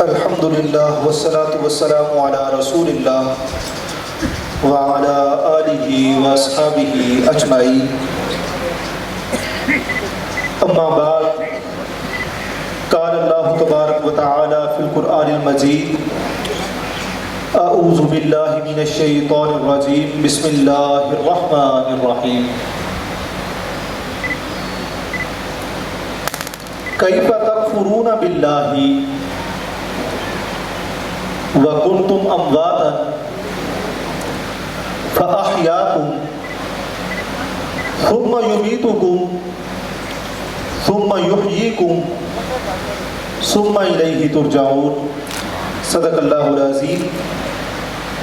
الحمدللہ والصلاة والسلام علی رسول اللہ وعلی آلہ واصحابہ اجمعین، اما بعد، قال اللہ تبارک وتعالی فی القرآن المجید، اعوذ باللہ من الشیطان الرجیم، بسم اللہ الرحمن الرحیم۔ کیف تکفرون باللہ وکنتم امواتا فاحیاکم ثم یمیتکم ثم یحییکم ثم الیہ ترجعون۔ صدق اللہ العظیم۔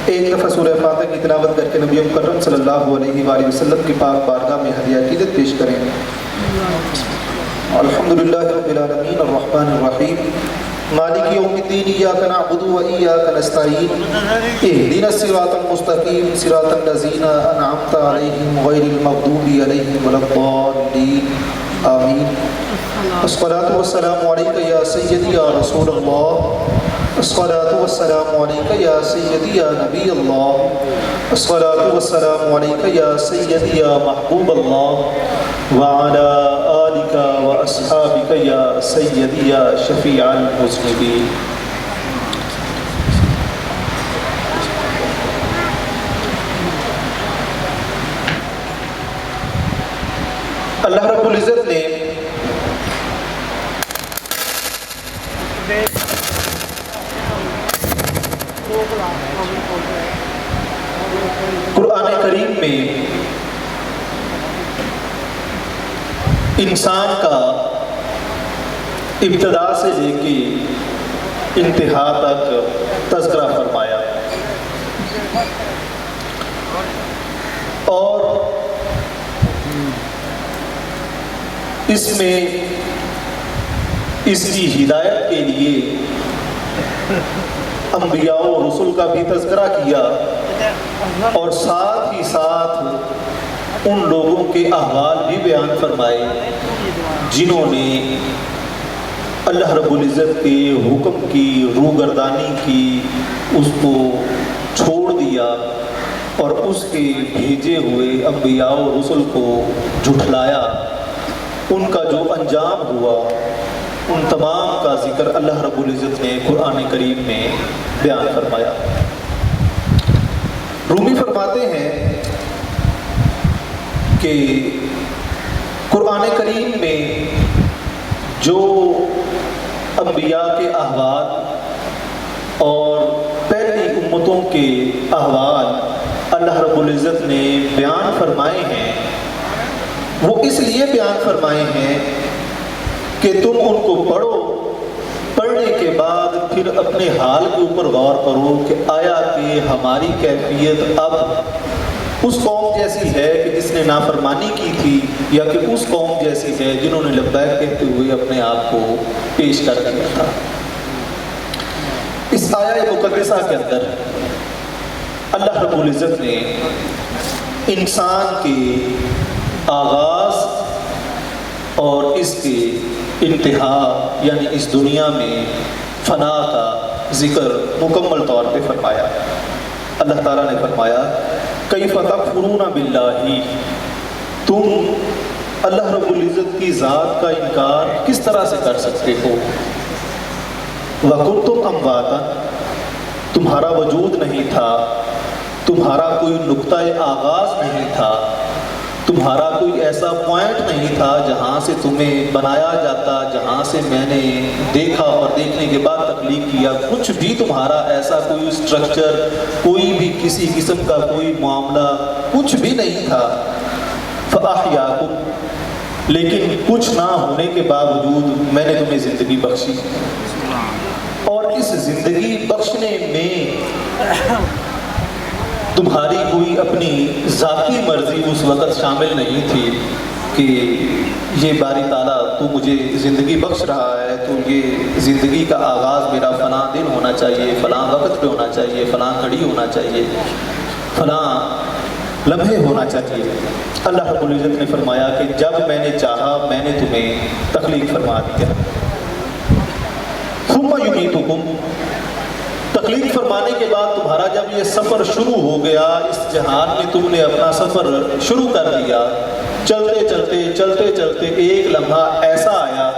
ایک دفعہ سورہ فاتحہ کی تلاوت کر کے نبی مکرم صلی اللہ علیہ وآلہ وسلم کی پاک بارگاہ میں ہدیہ عقیدت پیش کریں۔ الحمدللہ رب العالمین الرحمن الرحیم مالک یوم الدین، ایاک نعبد و ایاک نستعین، اہدنا الصراط المستقیم صراط الذین انعمت علیہم غیر المغضوب علیہم ولا الضالین، آمین۔ الصلاۃ والسلام علیک یا سیدی یا رسول اللہ، الصلاۃ والسلام علیک یا سیدی یا نبی اللہ، الصلاۃ والسلام علیک یا سیدی یا محبوب اللہ، وعلی آلک و اصحابک یا سیدی یا شفیع المذنبین۔ اللہ رب العزت نے قرآن کریم میں انسان کا ابتدا سے لے کے انتہا تک تذکرہ فرمایا، اور اس میں اس کی ہدایت کے لیے انبیاء و رسول کا بھی تذکرہ کیا، اور ساتھ ہی ساتھ ان لوگوں کے احوال بھی بیان فرمائے جنہوں نے اللہ رب العزت کے حکم کی روگردانی کی، اس کو چھوڑ دیا اور اس کے بھیجے ہوئے انبیاء و رسول کو جھٹلایا۔ ان کا جو انجام ہوا، ان تمام کا ذکر اللہ رب العزت نے قرآن کریم میں بیان فرمایا۔ رومی فرماتے ہیں کہ قرآن کریم میں جو انبیاء کے احوال اور پہلی امتوں کے احوال اللہ رب العزت نے بیان فرمائے ہیں، وہ اس لیے بیان فرمائے ہیں کہ تم ان کو پڑھو، پڑھنے کے بعد پھر اپنے حال کے اوپر غور کرو کہ آیا کہ ہماری کیفیت اب اس قوم جیسی ہے کہ جس نے نافرمانی کی تھی، یا کہ اس قوم جیسی ہے جنہوں نے لبیک کہتے ہوئے اپنے آپ کو پیش کر دیا تھا۔ اس آیہ مقدسہ کے اندر اللہ رب العزت نے انسان کے آغاز اور اس کے انتہا یعنی اس دنیا میں فنا کا ذکر مکمل طور پہ فرمایا۔ اللہ تعالیٰ نے فرمایا کیف تکفرون باللہ، تم اللہ رب العزت کی ذات کا انکار کس طرح سے کر سکتے ہو؟ وکنتم امواتا، تمہارا وجود نہیں تھا، تمہارا کوئی نقطہ آغاز نہیں تھا، تمہارا کوئی ایسا پوائنٹ نہیں تھا جہاں سے تمہیں بنایا جاتا، جہاں سے میں نے دیکھا اور دیکھنے کے بعد تخلیق کیا، کچھ بھی تمہارا ایسا کوئی سٹرکچر، کوئی بھی کسی قسم کا کوئی معاملہ کچھ بھی نہیں تھا۔ فاحیاکم، لیکن کچھ نہ ہونے کے باوجود میں نے تمہیں زندگی بخشی، اور اس زندگی بخشنے میں تمہاری کوئی اپنی ذاتی مرضی اس وقت شامل نہیں تھی کہ یہ باری تعالیٰ تو مجھے زندگی بخش رہا ہے تو یہ زندگی کا آغاز میرا فلاں دن ہونا چاہیے، فلاں وقت پہ ہونا چاہیے، فلاں گھڑی ہونا چاہیے، فلاں لمحے ہونا چاہیے۔ اللہ رب العزت نے فرمایا کہ جب میں نے چاہا میں نے تمہیں تخلیق فرما دیا۔ ثم یمیتکم، تکلیف فرمانے کے بعد تمہارا جب یہ سفر شروع ہو گیا، اس جہان میں تم نے اپنا سفر شروع کر دیا، چلتے چلتے چلتے چلتے ایک لمحہ ایسا آیا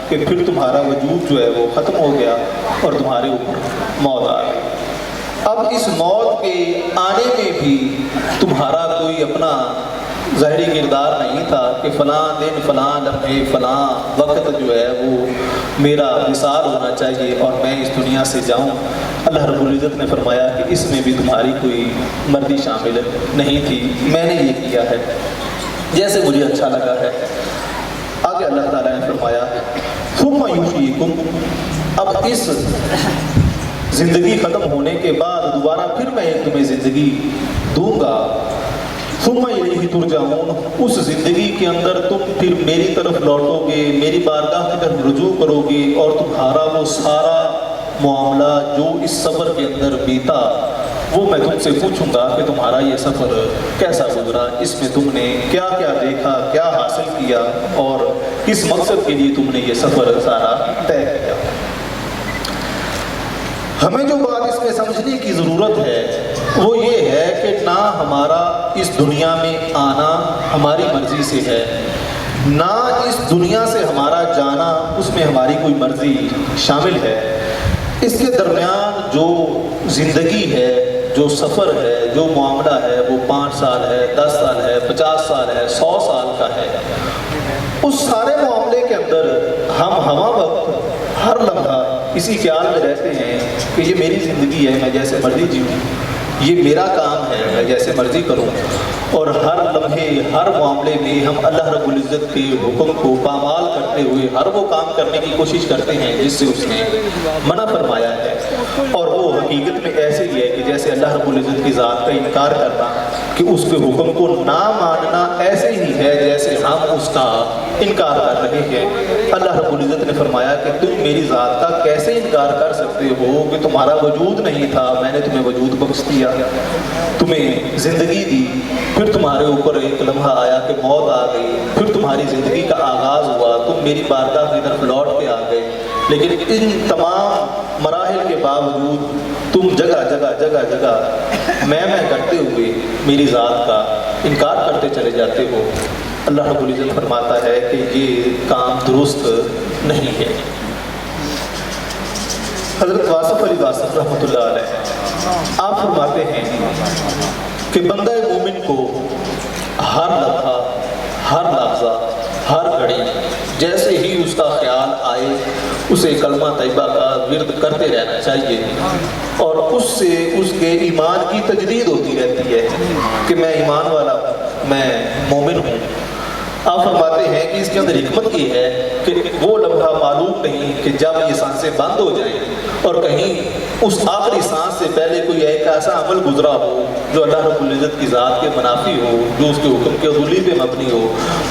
کہ پھر تمہارا وجود جو ہے وہ ختم ہو گیا اور تمہارے اوپر موت آ گئی۔ اب اس موت کے آنے میں بھی تمہارا کوئی اپنا ظاہری کردار نہیں تھا کہ فلاں دن فلاں لمحے فلاں وقت جو ہے وہ میرا وصال ہونا چاہیے اور میں اس دنیا سے جاؤں۔ اللہ رب العزت نے فرمایا کہ اس میں بھی تمہاری کوئی مرضی شامل نہیں تھی، میں نے یہ کیا ہے جیسے مجھے اچھا لگا ہے۔ آگے اللہ تعالیٰ نے فرمایا ثم یحییکم، اب اس زندگی ختم ہونے کے بعد دوبارہ پھر میں تمہیں زندگی دوں گا۔ ثم الیہ ترجعون، اس زندگی کے اندر تم پھر میری طرف لوٹو گے، میری بارگاہ کی طرف رجوع کرو گے، اور تمہارا وہ سارا معاملہ جو اس سفر کے اندر بیتا وہ میں تم سے پوچھوں گا کہ تمہارا یہ سفر کیسا گزرا، اس میں تم نے کیا کیا دیکھا، کیا حاصل کیا، اور کس مقصد کے لیے تم نے یہ سفر سارا طے کیا۔ ہمیں جو بات اس میں سمجھنے کی ضرورت ہے وہ یہ ہے کہ نہ ہمارا اس دنیا میں آنا ہماری مرضی سے ہے، نہ اس دنیا سے ہمارا جانا اس میں ہماری کوئی مرضی شامل ہے۔ اس کے درمیان جو زندگی ہے، جو سفر ہے، جو معاملہ ہے، وہ 5 سال ہے، 10 سال ہے، 50 سال ہے، 100 سال کا ہے۔ اس سارے معاملے کے اندر ہم ہمہ وقت ہر لمحہ اسی خیال میں رہتے ہیں کہ یہ میری زندگی ہے، میں جیسے مرضی جیوں، یہ میرا کام ہے، میں جیسے مرضی کروں، اور ہر لمحے ہر معاملے میں ہم اللہ رب العزت کے حکم کو پامال کرتے ہوئے ہر وہ کام کرنے کی کوشش کرتے ہیں جس سے اس نے منع فرمایا ہے۔ اور وہ حقیقت میں ایسے ہی ہے کہ جیسے اللہ رب العزت کی ذات کا انکار کرنا، کہ اس کے حکم کو نہ ماننا ایسے ہی ہے جیسے ہم اس کا انکار کر رہے ہیں۔ اللہ رب العزت نے فرمایا کہ تم میری ذات کا کیسے انکار کر سکتے ہو کہ تمہارا وجود نہیں تھا، میں نے تمہیں وجود بخش دیا، تمہیں زندگی دی، پھر تمہارے اوپر ایک لمحہ آیا کہ موت آ گئی، پھر تمہاری زندگی کا آغاز ہوا، تم میری بارگاہ کی طرف لوٹ کے آ گئے، لیکن ان تمام مراحل کے باوجود تم جگہ جگہ جگہ جگہ میں کرتے ہوئے میری ذات کا انکار کرتے چلے جاتے ہو۔ اللہ رب العزت فرماتا ہے کہ یہ کام درست نہیں ہے۔ حضرت واصف علی واصف رحمۃ اللہ علیہ آپ فرماتے ہیں کہ بندہ مومن کو ہر لمحہ، ہر لحظہ، ہر گھڑی جیسے ہی اس کا خیال آئے اسے کلمہ طیبہ کا ورد کرتے رہنا چاہیے، اور اس سے اس کے ایمان کی تجدید ہوتی رہتی ہے کہ میں ایمان والا ہوں، میں مومن ہوں۔ آپ فرماتے ہیں کہ اس کے اندر حکمت یہ ہے کہ وہ لمحہ معلوم نہیں کہ جب یہ سانسیں بند ہو جائیں اور کہیں اس آخری سانس سے پہلے کوئی ایک ایسا عمل گزرا ہو جو اللہ رب العزت کی ذات کے منافی ہو، جو اس کے حکم کے عدولی پہ مبنی ہو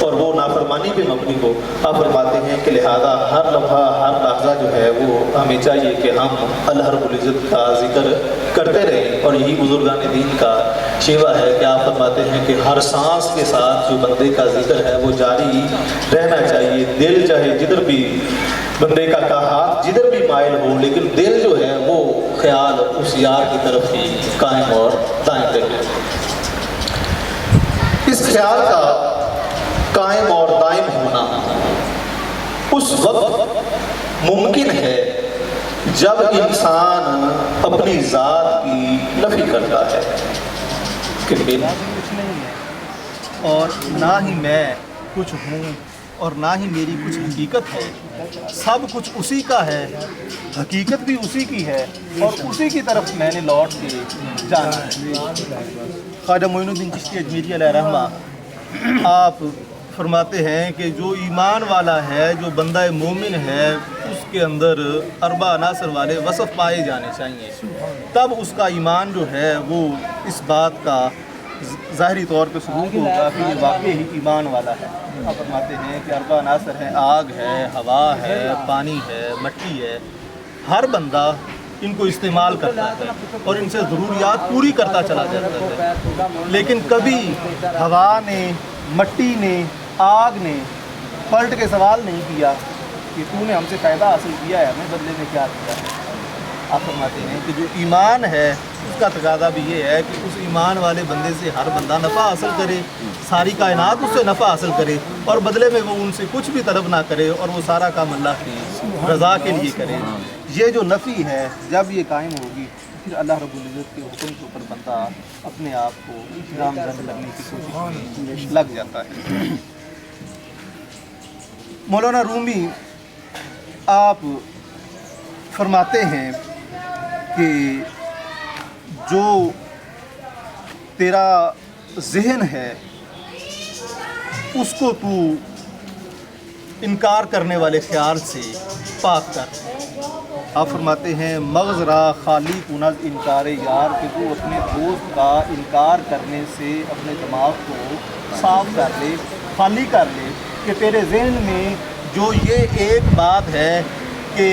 اور وہ نافرمانی پہ مبنی ہو۔ آپ فرماتے ہیں کہ لہذا ہر لمحہ ہر لحظہ جو ہے وہ ہمیں چاہیے کہ ہم اللہ رب العزت کا ذکر کرتے رہیں، اور یہی بزرگان دین کا شیوا ہے کہ آپ فرماتے ہیں کہ ہر سانس کے ساتھ جو بندے کا ذکر ہے وہ جاری رہنا چاہیے، دل چاہے جدھر بھی بندے کا ہاتھ جدھر بھی مائل ہو، لیکن دل جو ہے وہ خیال اس یار کی طرف ہی قائم اور دائم رہے۔ اس خیال کا قائم اور دائم ہونا اس وقت ممکن ہے جب انسان اپنی ذات کی نفی کرتا ہے کہ میرا کچھ نہیں ہے اور نہ ہی میں کچھ ہوں اور نہ ہی میری کچھ حقیقت ہے، سب کچھ اسی کا ہے، حقیقت بھی اسی کی ہے اور اسی کی طرف میں نے لوٹ کے جانا ہے۔ خواجہ معین الدین چشتی اجمیری علیہ رحمہ آپ فرماتے ہیں کہ جو ایمان والا ہے، جو بندہ مومن ہے، اس کے اندر اربع عناصر والے وصف پائے جانے چاہیے، تب اس کا ایمان جو ہے وہ اس بات کا ظاہری طور پہ ثبوت ہوگا کہ یہ واقعی ہی ایمان والا ہے۔ آپ فرماتے ہیں کہ اربع عناصر ہیں، آگ ہے، ہوا ہے، پانی ہے، مٹی ہے، ہر بندہ ان کو استعمال کرتا ہے اور ان سے ضروریات پوری کرتا چلا جاتا ہے، لیکن کبھی ہوا نے، مٹی نے، آگ نے پلٹ کے سوال نہیں کیا کہ تو نے ہم سے فائدہ حاصل کیا ہے، ہمیں بدلے میں کیا دیا ہے؟ آپ فرماتے ہیں کہ جو ایمان ہے اس کا تقاضا بھی یہ ہے کہ اس ایمان والے بندے سے ہر بندہ نفع حاصل کرے، ساری کائنات اس سے نفع حاصل کرے، اور بدلے میں وہ ان سے کچھ بھی طلب نہ کرے، اور وہ سارا کام اللہ کی رضا کے لیے کرے۔ یہ جو نفی ہے جب یہ قائم ہوگی پھر اللہ رب العزت کے حکم کے اوپر بندہ اپنے آپ کو گامزن لگنے کی کوشش میں لگ جاتا ہے۔ مولانا رومی آپ فرماتے ہیں کہ جو تیرا ذہن ہے اس کو تو انکار کرنے والے خیال سے پاک کر۔ آپ فرماتے ہیں مغز را خالی کنز انکار یار، کہ تو اپنے دوست کا انکار کرنے سے اپنے دماغ کو صاف کر لے، خالی کر لے، کہ تیرے ذہن میں جو یہ ایک بات ہے کہ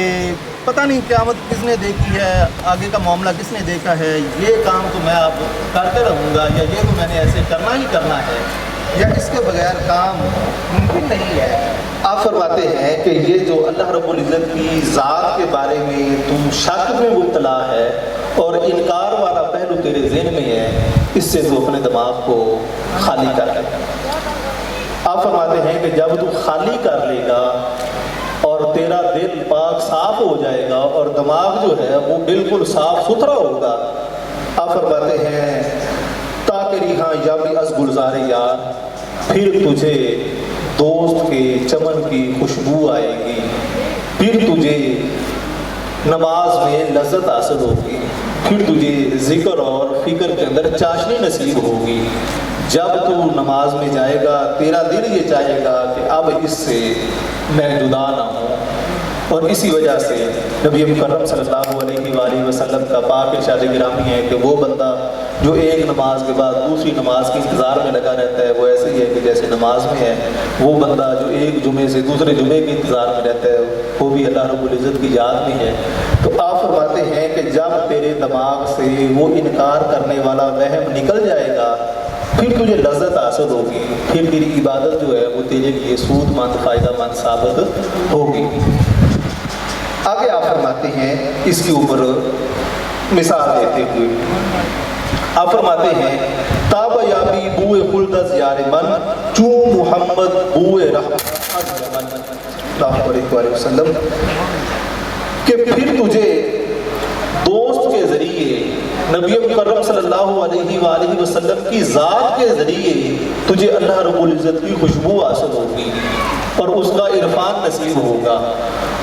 پتہ نہیں قیامت کس نے دیکھی ہے، آگے کا معاملہ کس نے دیکھا ہے، یہ کام تو میں اب کرتے رہوں گا، یا یہ تو میں نے ایسے کرنا ہی کرنا ہے، یا اس کے بغیر کام ممکن نہیں ہے۔ آپ فرماتے ہیں کہ یہ جو اللہ رب العزت کی ذات کے بارے میں تم شک میں مبتلا ہے اور انکار والا پہلو تیرے ذہن میں ہے، اس سے تو اپنے دماغ کو خالی کر لے۔ آپ فرماتے ہیں کہ جب تو خالی کر لے گا اور تیرا دل پاک صاف ہو جائے گا اور دماغ جو ہے وہ بالکل صاف ستھرا ہوگا، آپ فرماتے ہیں تاکہ ریحاں یا بھی از گلزار یار، پھر تجھے دوست کے چمن کی خوشبو آئے گی، پھر تجھے نماز میں لذت حاصل ہوگی، پھر تجھے ذکر اور فکر کے اندر چاشنی نصیب ہوگی۔ جب تو نماز میں جائے گا تیرا دل یہ چاہے گا کہ اب اس سے میں جدا نہ ہوں، اور اسی وجہ سے نبی مکرم صلی اللہ علیہ وآلہ وسلم کا پاک ارشاد گرامی ہے کہ وہ بندہ جو ایک نماز کے بعد دوسری نماز کے انتظار میں لگا رہتا ہے وہ ایسے ہی ہے کہ جیسے نماز میں ہے، وہ بندہ جو ایک جمعے سے دوسرے جمعے کے انتظار میں رہتا ہے وہ بھی اللہ رب العزت کی یاد میں ہے۔ تو آپ فرماتے ہیں کہ جب تیرے دماغ سے وہ انکار کرنے والا وہم نکل جائے گا پھر تجھے لذت حاصل ہوگی، پھر تیری عبادت جو ہے وہ تیرے لیے سود مند فائدہ مند ثابت ہوگی۔ آگے آپ فرماتے ہیں اس کے اوپر مثال دیتے ہوئے آپ فرماتے ہیں تاب یابی بوئے خلدز یار من، چون محمد بوئے رحمت از یمن، اللہ علیہ وسلم، کہ پھر تجھے دوست کے ذریعے نبی مکرم صلی اللہ علیہ وآلہ وسلم کی ذات کے ذریعے تجھے اللہ رب العزت کی خوشبو حاصل ہوگی اور اس کا عرفان نصیب ہوگا،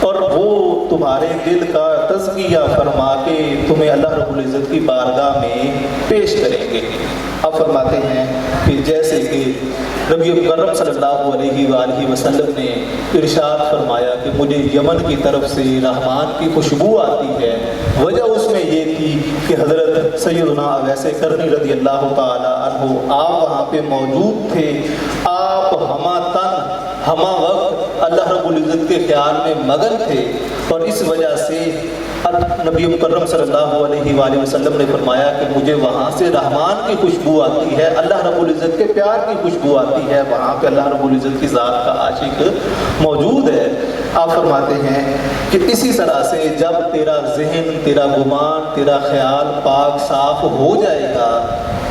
اور وہ تمہارے دل کا تزکیہ فرما کے تمہیں اللہ رب العزت کی بارگاہ میں پیش کریں گے۔ اب فرماتے ہیں کہ جیسے کہ نبی مکرم صلی اللہ علیہ وآلہ وسلم نے ارشاد فرمایا کہ مجھے یمن کی طرف سے رحمان کی خوشبو آتی ہے، وجہ اس میں یہ تھی کہ حضرت سیدنا اویس کرنی رضی اللہ تعالی عنہ آپ وہاں پہ موجود تھے، آپ ہمہ تن ہمہ وقت اللہ رب العزت کے خیال میں مگن تھے، اور اس وجہ سے نبی مکرم صلی اللہ علیہ وآلہ وسلم نے فرمایا کہ مجھے وہاں سے رحمان کی خوشبو آتی ہے، اللہ رب العزت کے پیار کی خوشبو آتی ہے، وہاں پہ اللہ رب العزت کی ذات کا عاشق موجود ہے۔ آپ فرماتے ہیں کہ اسی طرح سے جب تیرا ذہن، تیرا گمان، تیرا خیال پاک صاف ہو جائے گا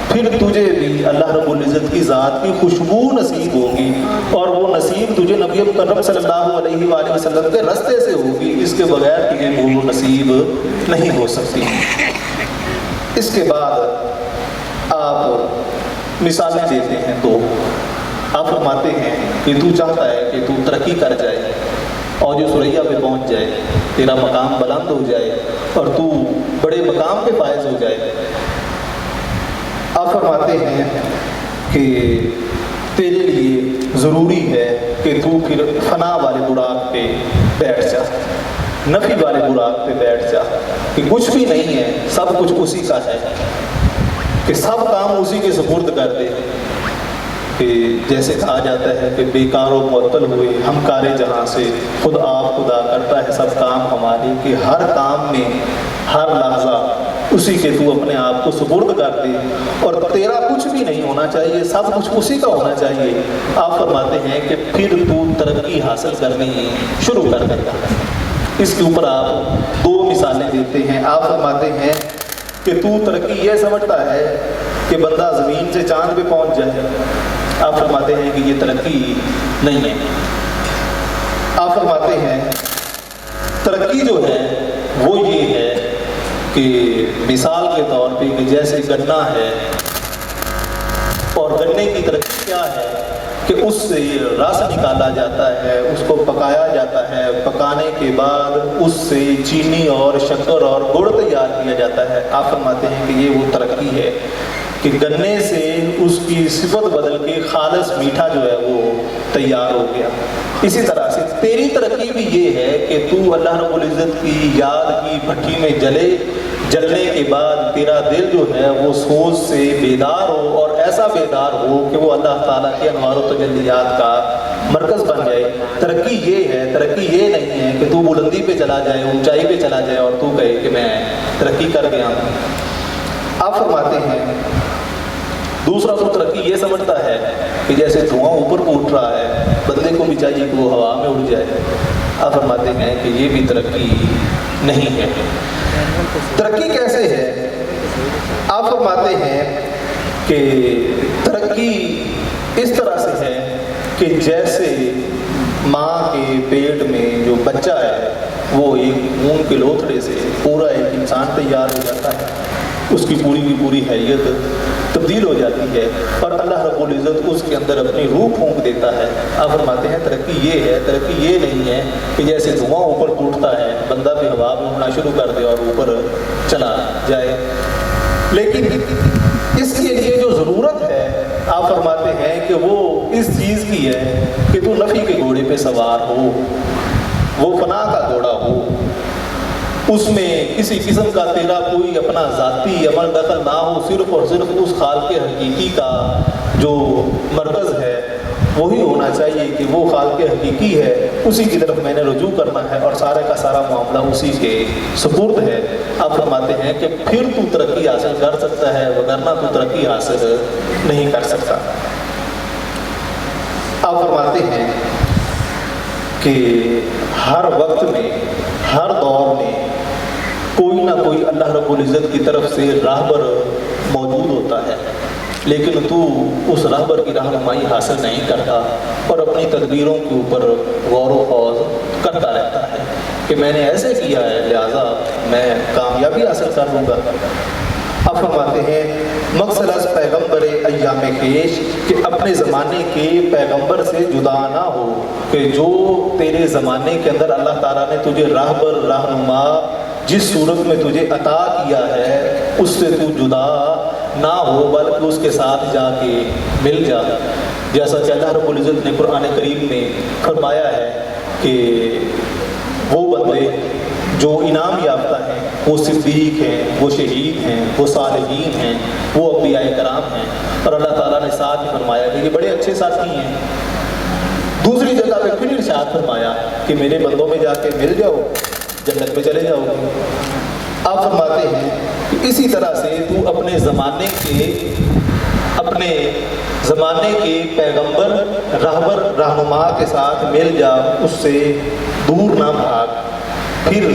پھر تجھے بھی اللہ رب العزت کی ذات کی خوشبو نصیب ہوگی، اور وہ نصیب تجھے نبی مکرم صلی اللہ علیہ وآلہ وسلم کے رستے سے ہوگی، اس کے بغیر تجھے وہ نصیب نہیں ہو سکتی۔ اس کے بعد آپ مثالیں دیتے ہیں تو آپ فرماتے ہیں کہ تو چاہتا ہے کہ تو ترقی کر جائے اور جو ثریا پہ پہنچ جائے، تیرا مقام بلند ہو جائے اور تو بڑے مقام پہ فائز ہو جائے۔ آپ فرماتے ہیں کہ تیرے لیے ضروری ہے کہ تو پھر فنا والے براق پہ بیٹھ جا، نفی والے براق پہ بیٹھ جا، کہ کچھ بھی نہیں ہے، سب کچھ اسی کا ہے، کہ سب کام اسی کے سپرد کر دے، کہ جیسے کہا جاتا ہے کہ بیکار و معطل ہوئے ہم کارے جہاں سے، خود آپ خدا کرتا ہے سب کام ہمارے، کہ ہر کام میں ہر لحظہ اسی کے تو اپنے آپ کو سپرد کر دے، اور تیرا کچھ بھی نہیں ہونا چاہیے، سب کچھ اسی کا ہونا چاہیے۔ آپ فرماتے ہیں کہ پھر تو ترقی حاصل کرنی شروع کر دے گا۔ اس کے اوپر آپ دو مثالیں دیتے ہیں۔ آپ فرماتے ہیں کہ تو ترقی یہ سمجھتا ہے کہ بندہ زمین سے چاند پہ پہنچ جائے، آپ فرماتے ہیں کہ یہ ترقی نہیں ہے۔ آپ فرماتے ہیں ترقی جو ہے وہ یہ ہے کہ مثال کے طور پہ کہ جیسے گنا ہے، اور گنے کی ترقی کیا ہے کہ اس سے رس نکالا جاتا ہے، اس کو پکایا جاتا ہے، پکانے کے بعد اس سے چینی اور شکر اور گڑ تیار کیا جاتا ہے۔ آپ فرماتے ہیں کہ یہ وہ ترقی ہے کہ گنے سے اس کی صفت بدل کے خالص میٹھا جو ہے وہ تیار ہو گیا۔ اسی طرح سے تیری ترقی بھی یہ ہے کہ تو اللہ رب العزت کی یاد کی بھٹی میں جلنے کے بعد تیرا دل جو ہے وہ سوز سے بیدار ہو، اور ایسا بیدار ہو کہ وہ اللہ تعالیٰ کے انوار و تجلیات کا مرکز بن جائے۔ ترقی یہ ہے، ترقی یہ نہیں ہے کہ تو بلندی پہ چلا جائے، اونچائی پہ چلا جائے اور تو کہے کہ میں ترقی کر گیا ہوں۔ آپ فرماتے ہیں دوسرا تو ترقی یہ سمجھتا ہے کہ جیسے دھواں اوپر کو اٹھ رہا ہے، بندے کو بھی چاہیے کہ وہ ہوا میں اڑ جائے۔ آپ فرماتے ہیں کہ یہ بھی ترقی نہیں ہے۔ ترقی کیسے ہے؟ آپ فرماتے ہیں کہ ترقی اس طرح سے ہے کہ جیسے ماں کے پیٹ میں جو بچہ ہے وہ ایک خون کے لوتھڑے سے پورا ایک انسان تیار ہو جاتا ہے، اس کی پوری کی پوری حیت تبدیل ہو جاتی ہے، اور اللہ رب العزت اس کے اندر اپنی روح پھونک دیتا ہے۔ آپ فرماتے ہیں ترقی یہ ہے، ترقی یہ نہیں ہے کہ جیسے دھواں اوپر ٹوٹتا ہے بندہ بھی ہوا میں اڑنا شروع کر دے اور اوپر چلا جائے، لیکن اس کے لیے جو ضرورت ہے آپ فرماتے ہیں کہ وہ اس چیز کی ہے کہ تو نفی کے گھوڑے پہ سوار ہو، وہ فنا کا گھوڑا ہو، اس میں کسی قسم کا تیرا کوئی اپنا ذاتی عمل دخل نہ ہو، صرف اور صرف اس خالق حقیقی کا جو مرکز ہے وہی ہونا چاہیے کہ وہ خالق حقیقی ہے، اسی کی طرف میں نے رجوع کرنا ہے اور سارے کا سارا معاملہ اسی کے سپرد ہے۔ آپ فرماتے ہیں کہ پھر تو ترقی حاصل کر سکتا ہے، وگرنہ تو ترقی حاصل نہیں کر سکتا۔ آپ فرماتے ہیں کہ ہر وقت میں، ہر دور میں کوئی نہ کوئی اللہ رب العزت کی طرف سے راہبر موجود ہوتا ہے، لیکن تو اس راہبر کی رہنمائی حاصل نہیں کرتا اور اپنی تدبیروں کے اوپر غور و خوض کرتا رہتا ہے کہ میں نے ایسے کیا ہے لہٰذا میں کامیابی حاصل کر لوں گا۔ اب فرماتے ہیں مقصد از پیغمبر ایام کیش کہ اپنے زمانے کے پیغمبر سے جدا نہ ہو، کہ جو تیرے زمانے کے اندر اللہ تعالیٰ نے تجھے راہبر رہنما جس صورت میں تجھے عطا کیا ہے اس سے تو جدا نہ ہو، بلکہ اس کے ساتھ جا کے مل جا، جیسا کہ اللہ رب العزت نے قرآن کریم میں فرمایا ہے کہ وہ بندے جو انعام یافتہ ہیں وہ صدیق ہیں، وہ شہید ہیں، وہ صالحین ہیں، وہ انبیاء کرام ہیں، اور اللہ تعالیٰ نے ساتھ ہی فرمایا کہ یہ بڑے اچھے ساتھی ہیں۔ دوسری جگہ پہ پھر ارشاد فرمایا کہ میرے بندوں میں جا کے مل جاؤ، جنت میں چلے جاؤ گے۔ آپ فرماتے ہیں کہ اسی طرح سے تو اپنے زمانے کے پیغمبر راہبر رہنما کے ساتھ مل جا، اس سے دور نہ بھاگ۔ پھر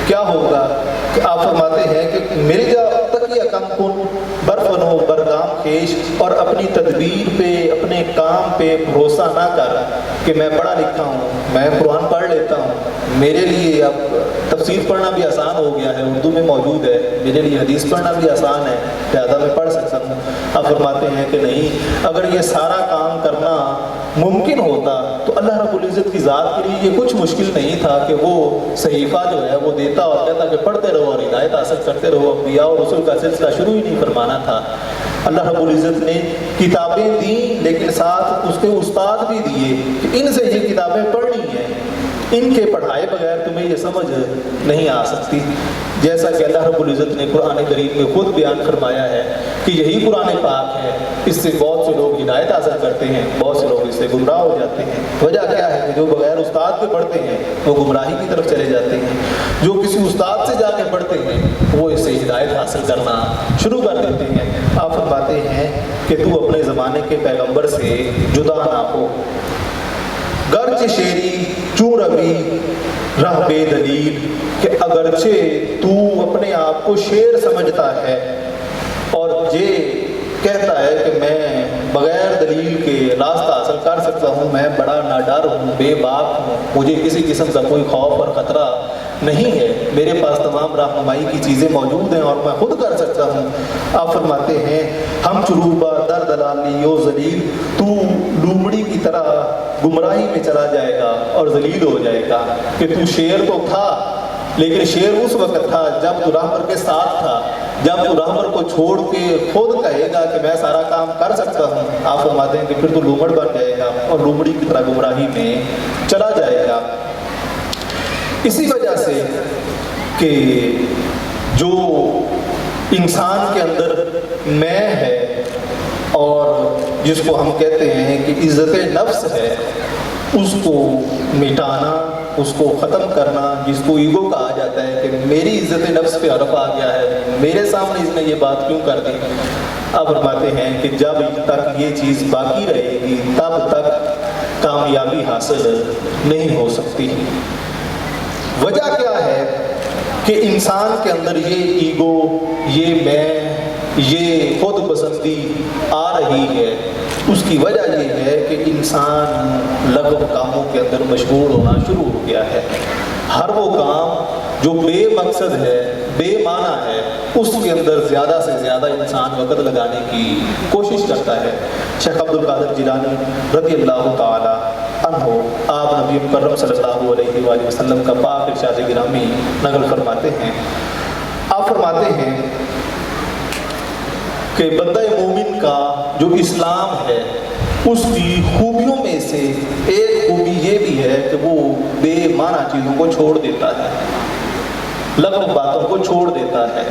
کیا ہوگا کہ آپ فرماتے ہیں کہ مل جا تکیہ کم کن برفن ہو برگام خیش، اور اپنی تدبیر پہ اپنے کام پہ بھروسہ نہ کر کہ میں پڑھا لکھا ہوں، میں قرآن پڑھ لیتا ہوں، میرے لیے اب تفسیر پڑھنا بھی آسان ہو گیا ہے، اردو میں موجود ہے، میرے لیے حدیث پڑھنا بھی آسان ہے لہٰذا میں پڑھ سکتا ہوں۔ آپ فرماتے ہیں کہ نہیں، اگر یہ سارا کام کرنا ممکن ہوتا تو اللہ رب العزت کی ذات کے لیے یہ کچھ مشکل نہیں تھا کہ وہ صحیفہ جو ہے وہ دیتا اور کہتا کہ پڑھتے رہو اور ہدایت حاصل کرتے رہو، انبیاء اور رسول کا سلسلہ شروع ہی نہیں فرمانا تھا۔ اللہ رب العزت نے کتابیں دیں لیکن ساتھ اس کے استاد بھی دیے کہ ان سے یہ کتابیں پڑھنی ہیں، ان کے پڑھائے بغیر تمہیں یہ سمجھ نہیں آ سکتی۔ جیسا کہ اللہ رب العزت نے قرآن کریم میں خود بیان فرمایا ہے کہ یہی قرآن پاک ہے، اس سے بہت سے لوگ ہدایت حاصل کرتے ہیں، بہت سے لوگ اس سے گمراہ ہو جاتے ہیں۔ وجہ کیا ہے کہ جو بغیر استاد کے پڑھتے ہیں وہ گمراہی کی طرف چلے جاتے ہیں، جو کسی استاد سے جا کے پڑھتے ہیں وہ اس سے ہدایت حاصل کرنا شروع کر دیتے ہیں۔ آپ فرماتے ہیں کہ تو اپنے زمانے کے پیغمبر سے جدا نہ ہو، گرچہ شیری چوں روی رہ بے دلیل، کہ اگرچہ تو اپنے آپ کو شیر سمجھتا ہے اور یہ کہتا ہے کہ میں بغیر دلیل کے راستہ حاصل کر سکتا ہوں، میں بڑا ناڈر ہوں، بے باک ہوں، مجھے کسی قسم کا کوئی خوف اور خطرہ نہیں ہے، میرے پاس تمام رہنمائی کی چیزیں موجود ہیں اور میں خود کر سکتا ہوں۔ آپ فرماتے ہیں ہم چروبا در دلالی و ذلیل، تو لومڑی کی طرح گمراہی میں چلا جائے گا اور ذلیل ہو جائے گا، کہ تو شیر تو تھا لیکن شیر اس وقت تھا جب تو رہبر کے ساتھ تھا، جب تو رہبر کو چھوڑ کے خود کہے گا کہ میں سارا کام کر سکتا ہوں، آپ فرماتے ہیں کہ پھر تو لومڑ بن جائے گا اور لومڑی کی طرح گمراہی میں چلا جائے گا۔ اسی وجہ سے کہ جو انسان کے اندر میں ہے اور جس کو ہم کہتے ہیں کہ عزت نفس ہے، اس کو مٹانا، اس کو ختم کرنا، جس کو ایگو کہا جاتا ہے کہ میری عزت نفس پہ حرف آ گیا ہے، میرے سامنے اس نے یہ بات کیوں کر دی۔ اب فرماتے ہیں کہ جب تک یہ چیز باقی رہے گی تب تک کامیابی حاصل نہیں ہو سکتی۔ وجہ کیا ہے کہ انسان کے اندر یہ ایگو، یہ میں، یہ خود پسندی آ رہی ہے، اس کی وجہ یہ ہے کہ انسان لغو کاموں کے اندر مشغول ہونا شروع ہو گیا ہے۔ ہر وہ کام جو بے مقصد ہے، بے معنی ہے، اس کے اندر زیادہ سے زیادہ انسان وقت لگانے کی کوشش کرتا ہے۔ شیخ عبد القادر جیلانی رضی اللہ تعالی عنہ آپ نبی مکرم صلی اللہ علیہ وآلہ وسلم کا پاک ارشاد گرامی نقل فرماتے ہیں۔ آپ فرماتے ہیں کہ بندہ مومن کا جو اسلام ہے اس کی خوبیوں میں سے ایک خوبی یہ بھی ہے کہ وہ بے معنی چیزوں کو چھوڑ دیتا ہے، لغو باتوں کو چھوڑ دیتا ہے،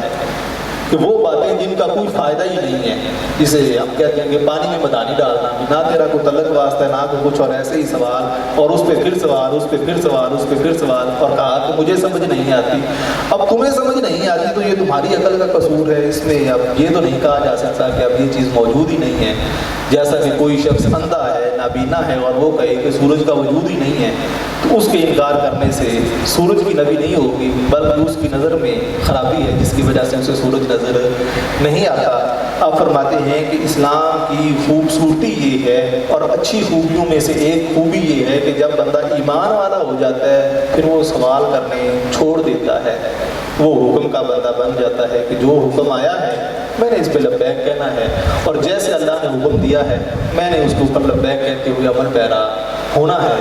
کہ وہ باتیں جن کا کوئی فائدہ ہی نہیں ہے، جسے ہم کہتے ہیں کہ پانی میں مدانی ڈالنا، نہ تیرا کوئی تعلق واسطہ ہے نہ کوئی کچھ، اور ایسے ہی سوال اور اس پہ پھر سوال، اس پہ پھر سوال، اس پہ پھر سوال، اور کہا کہ مجھے سمجھ نہیں آتی۔ اب تمہیں سمجھ نہیں آتی تو یہ تمہاری عقل کا قصور ہے، اس میں اب یہ تو نہیں کہا جا سکتا کہ اب یہ چیز موجود ہی نہیں ہے۔ جیسا کہ کوئی شخص اندھا ہے، نابینا ہے، اور وہ کہے کہ سورج کا وجود ہی نہیں ہے، تو اس کے انکار کرنے سے سورج کی نبی نہیں ہوگی، بلکہ اس کی نظر میں خرابی ہے جس کی وجہ سے اسے سورج نظر نہیں آتا۔ آپ فرماتے ہیں کہ اسلام کی خوبصورتی یہ ہے، اور اچھی خوبیوں میں سے ایک خوبی یہ ہے کہ جب بندہ ایمان والا ہو جاتا ہے پھر وہ سوال کرنے چھوڑ دیتا ہے، وہ حکم کا بندہ بن جاتا ہے کہ جو حکم آیا ہے میں نے اس پہ لبیک کہنا ہے، اور جیسے اللہ نے حکم دیا ہے میں نے اس کے اوپر لبیک کہتے ہوئے عمل پیرا ہونا ہے۔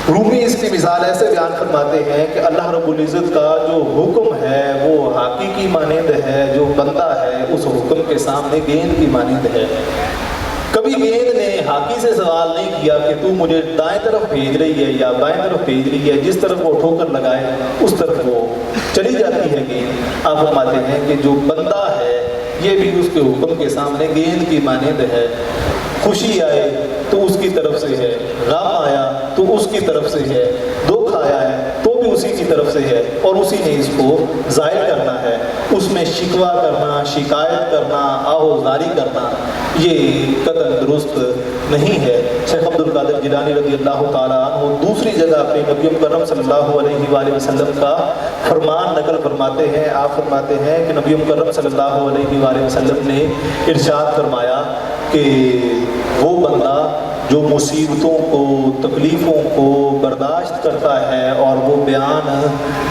رومی اس کی مثال ایسے بیان فرماتے ہیں کہ اللہ رب العزت کا جو حکم ہے وہ ہاکی کی مانند ہے، جو بندہ ہے اس حکم کے سامنے گیند کی مانند ہے۔ کبھی گیند نے ہاکی سے سوال نہیں کیا کہ تو مجھے دائیں طرف بھیج رہی ہے یا بائیں طرف بھیج رہی ہے، جس طرف وہ ٹھوکر لگائے اس طرف وہ چلی جاتی ہے گیند۔ آپ فرماتے ہیں کہ جو بندہ ہے یہ بھی اس کے حکم کے سامنے گیند کی مانند ہے، خوشی آئے تو اس کی طرف سے ہے، غم آیا تو اس کی طرف سے ہے، دکھ آیا ہے تو بھی اسی کی طرف سے ہے، اور اسی نے اس کو ظاہر کرنا ہے۔ اس میں شکوہ کرنا، شکایت کرنا، آہوزاری کرنا یہ قطعاً درست نہیں ہے۔ شیخ عبد القادر جیلانی رضی اللہ تعالیٰ عنہ دوسری جگہ اپنے نبی مکرم صلی اللہ علیہ وآلہ وسلم کا فرمان نقل فرماتے ہیں۔ آپ فرماتے ہیں کہ نبی مکرم صلی اللہ علیہ وآلہ وسلم نے ارشاد فرمایا کہ وہ بندہ جو مصیبتوں کو، تکلیفوں کو برداشت کرتا ہے اور وہ بیان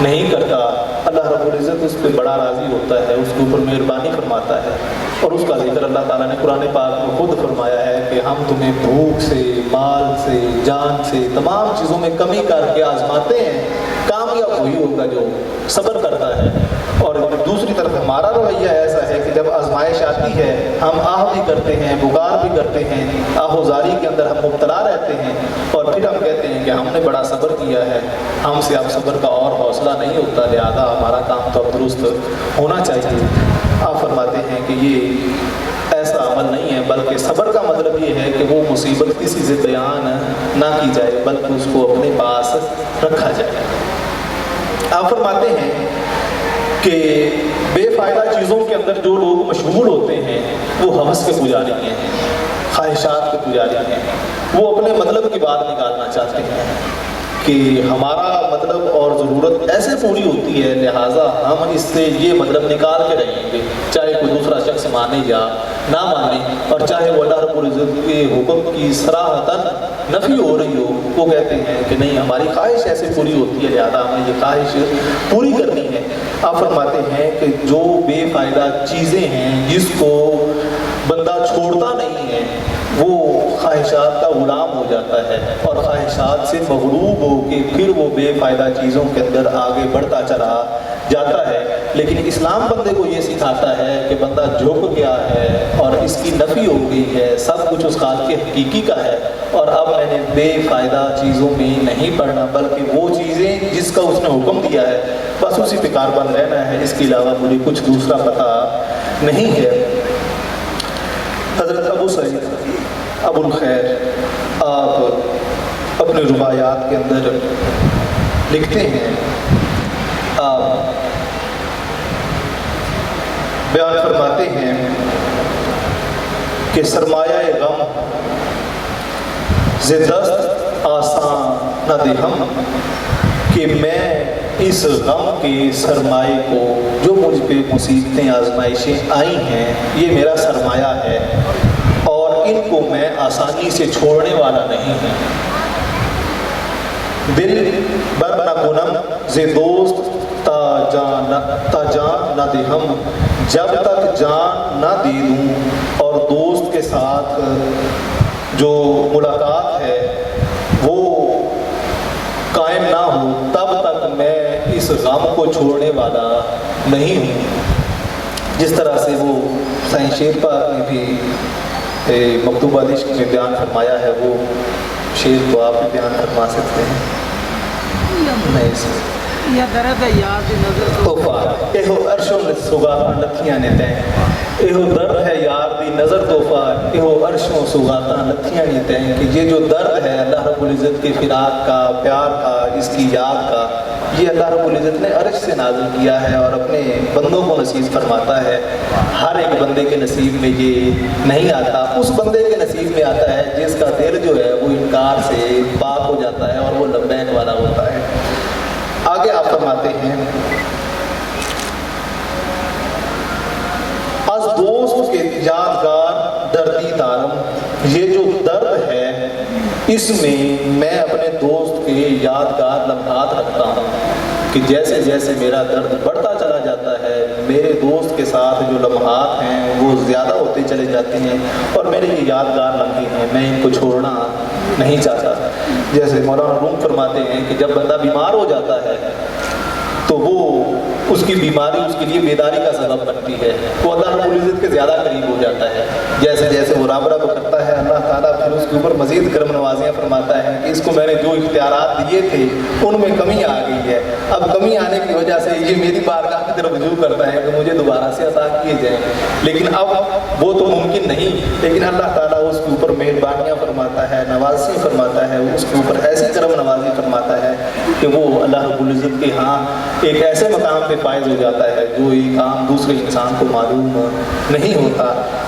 نہیں کرتا، اللہ رب العزت اس پہ بڑا راضی ہوتا ہے، اس کے اوپر مہربانی فرماتا ہے، اور اس کا ذکر اللہ تعالیٰ نے قرآن پاک میں خود فرمایا ہے کہ ہم تمہیں بھوک سے، مال سے، جان سے، تمام چیزوں میں کمی کر کے آزماتے ہیں، کامیاب وہی ہوگا جو صبر کرتا ہے۔ اور دوسری طرف ہمارا رویہ ایسا ہے کہ جب آزمائش آتی ہے ہم آہ بھی کرتے ہیں، پکار بھی کرتے ہیں، آہ و زاری کے اندر ہم مبتلا رہتے ہیں، اور پھر ہم کہتے ہیں کہ ہم نے بڑا صبر کیا ہے، ہم سے اب صبر کا اور حوصلہ نہیں ہوتا، لہذا ہمارا کام تو اب درست ہونا چاہیے۔ آپ فرماتے ہیں کہ یہ ایسا عمل نہیں ہے، بلکہ صبر کا مطلب یہ ہے کہ وہ مصیبت کسی سے بیان نہ کی جائے بلکہ اس کو اپنے پاس رکھا جائے۔ آپ فرماتے ہیں کہ بے فائدہ چیزوں کے اندر جو لوگ مشغول ہوتے ہیں وہ ہوس کے پجاری ہیں، خواہشات کے پجاری ہیں، وہ اپنے مطلب کی بات نکالنا چاہتے ہیں کہ ہمارا مطلب اور ضرورت ایسے پوری ہوتی ہے، لہٰذا ہم اس سے یہ مطلب نکال کے رہیں گے، چاہے کوئی دوسرا شخص مانے یا نہ مانے، اور چاہے وہ اللہ رب العزت کے حکم کی صراحتاً نفی ہو رہی ہو، وہ کہتے ہیں کہ نہیں ہماری خواہش ایسے پوری ہوتی ہے، لہٰذا ہمیں یہ خواہش پوری کرنی ہے۔ آپ فرماتے ہیں کہ جو بے فائدہ چیزیں ہیں جس کو بندہ چھوڑتا نہیں ہے وہ خواہشات کا غلام ہو جاتا ہے، اور خواہشات سے مغلوب ہو کے پھر وہ بے فائدہ چیزوں کے اندر آگے بڑھتا چلا جاتا ہے۔ لیکن اسلام بندے کو یہ سکھاتا ہے کہ بندہ جھک گیا ہے اور اس کی نفی ہو گئی ہے، سب کچھ اس خالق حقیقی کا ہے، اور اب میں نے بے فائدہ چیزوں میں نہیں پڑنا بلکہ وہ چیزیں جس کا اس نے حکم دیا ہے بس اسی پہ کاربند رہنا ہے، اس کے علاوہ مجھے کچھ دوسرا پتہ نہیں ہے۔ حضرت ابو سعید ابو الخیر آپ اپنے رباعیات کے اندر لکھتے ہیں، آپ بیان فرماتے ہیں کہ سرمایہ غم ز دست آسان نہ دے ہم، کہ میں اس غم کے سرمایے کو، جو مجھ پہ مصیبتیں آزمائشیں آئی ہیں یہ میرا سرمایہ ہے اور ان کو میں آسانی سے چھوڑنے والا نہیں ہوں۔ دل بر نہ کنم ز دوست تا جان نہ دے ہم، جب تک جان نہ دے دوں اور دوست کے ساتھ جو ملاقات ہے وہ قائم نہ ہو تب تک میں اس غم کو چھوڑنے والا نہیں ہوں۔ جس طرح سے وہ سائیں شیر پاک نے بھی مکتوبہ عشق میں بیان فرمایا ہے، وہ شیر کو آپ بھی بیان فرما سکتے ہیں۔ نہیں سر یا درد ہے یار دی نظر توفا ایہو عرشوں سگاتا لتھیاں نے تیں، ایہو درد ہے یار دی نظر توفا، ایہو عرشوں سگاتا لتھیاں نے تیں، کہ یہ جو درد ہے اللہ رب العزت کے فراق کا، پیار کا، اس کی یاد کا، یہ اللہ رب العزت نے عرش سے نازل کیا ہے اور اپنے بندوں کو نصیب فرماتا ہے۔ ہر ایک بندے کے نصیب میں یہ نہیں آتا، اس بندے کے نصیب میں آتا ہے جس کا دل جو ہے وہ انکار سے پاک ہو جاتا ہے اور وہ لبیک والا ہوتا ہے۔ آگے آپ فرماتے ہیں، از دوست کے یادگار دردی دارم، یہ جو درد ہے اس میں میں اپنے دوست کے یادگار لمحات رکھتا ہوں، کہ جیسے جیسے میرا درد بڑھتا چلا جاتا ہے میرے دوست کے ساتھ جو لمحات ہیں وہ زیادہ ہوتے چلے جاتے ہیں اور میرے یہ یادگار لمحے ہیں، میں ان کو چھوڑنا نہیں چاہتا۔ جیسے مولانا روم فرماتے ہیں کہ جب بندہ بیمار ہو جاتا ہے تو وہ اس کی بیماری اس کے لیے بیداری کا سبب بنتی ہے، وہ اللہ رب العزت کے زیادہ قریب ہو جاتا ہے۔ جیسے جیسے وہ رب رب کرتا ہے اللہ تعالیٰ پھر اس کے اوپر مزید کرم نوازیاں فرماتا ہے کہ اس کو میں نے جو اختیارات دیے تھے ان میں کمی آ گئی ہے، اب کمی آنے کی وجہ سے یہ میری بارگاہ کی طرف رجوع کرتا ہے کہ مجھے دوبارہ سے عطا کیے جائیں، لیکن اب وہ تو ممکن نہیں، لیکن اللہ تعالیٰ اس کے اوپر مہربانیاں فرماتا ہے، نوازی فرماتا ہے، اس کے اوپر ایسی کرم نوازی فرماتا ہے کہ وہ اللہ رب العزت کے ہاں ایک ایسے مقام پہ فائز ہو جاتا ہے جو یہ کام دوسرے انسان کو معلوم نہیں ہوتا۔